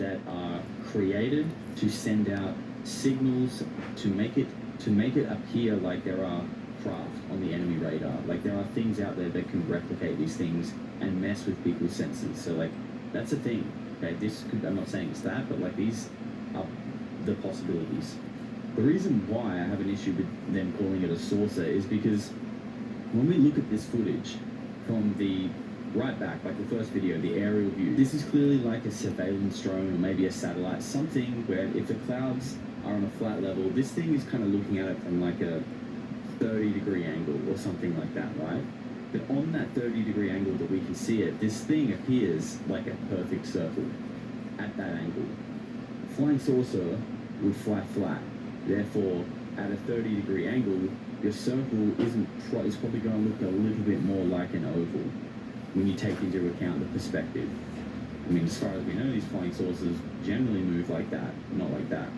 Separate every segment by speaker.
Speaker 1: that are created to send out signals to make it appear like there are craft on the enemy radar. Like there are things out there that can replicate these things and mess with people's senses. So like that's a thing. Okay, I'm not saying it's that, but like these are the possibilities. The reason why I have an issue with them calling it a saucer is because when we look at this footage from the right back, like the first video, the aerial view, this is clearly like a surveillance drone or maybe a satellite, something where if the clouds are on a flat level, this thing is kind of looking at it from like a 30-degree angle or something like that, right? But on that 30-degree angle that we can see it, this thing appears like a perfect circle at that angle. Flying saucer will fly flat. Therefore, at a 30-degree angle, your circle is probably going to look a little bit more like an oval when you take into account the perspective. I mean, as far as we know, these flying saucers generally move like that, not like that.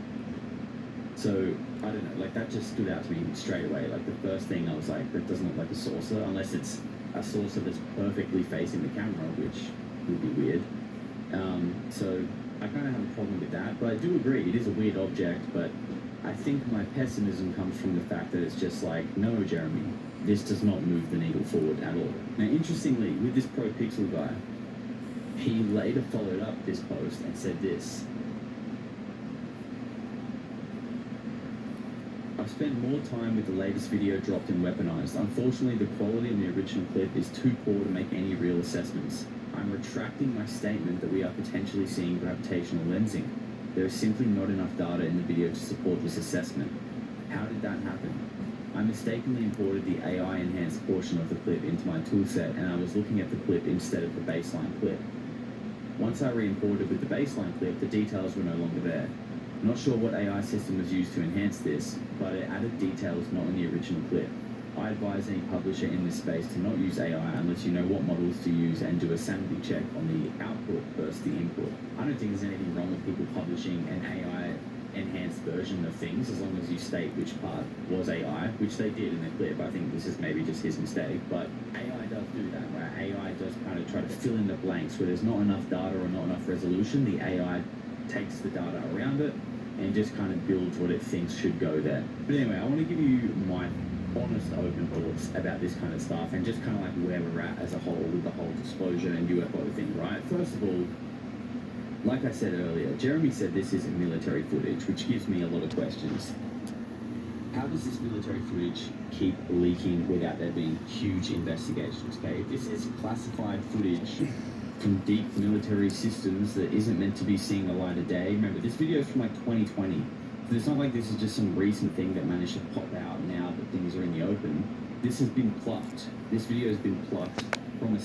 Speaker 1: So, I don't know, like that just stood out to me straight away. Like the first thing I was like, that doesn't look like a saucer, unless it's a saucer that's perfectly facing the camera, which would be weird. So I kind of have a problem with that, but I do agree, it is a weird object, but I think my pessimism comes from the fact that it's just like, no, Jeremy, this does not move the needle forward at all. Now, interestingly, with this ProPixel guy, he later followed up this post and said this: I've spent more time with the latest video dropped and weaponized. Unfortunately, the quality of the original clip is too poor to make any real assessments. I'm retracting my statement that we are potentially seeing gravitational lensing. There is simply not enough data in the video to support this assessment. How did that happen? I mistakenly imported the AI-enhanced portion of the clip into my toolset, and I was looking at the clip instead of the baseline clip. Once I re-imported with the baseline clip, the details were no longer there. Not sure what AI system was used to enhance this, but it added details not in the original clip. I advise any publisher in this space to not use AI unless you know what models to use and do a sanity check on the output versus the input. I don't think there's anything wrong with people publishing an AI-enhanced version of things as long as you state which part was AI, which they did in the clip. I think this is maybe just his mistake, but AI does do that, right? AI does kind of try to fill in the blanks where there's not enough data or not enough resolution. The AI takes the data around it and just kind of builds what it thinks should go there. But anyway, I want to give you my honest, open thoughts about this kind of stuff and just kind of like where we're at as a whole with the whole disclosure and UFO thing, right? First of all, like I said earlier, Jeremy said this isn't military footage, which gives me a lot of questions. How does this military footage keep leaking without there being huge investigations, okay? If this is classified footage from deep military systems that isn't meant to be seeing the light of day, remember, this video is from like 2020. So it's not like this is just some recent thing that managed to pop out now that things are in the open. This has been plucked. This video has been plucked from a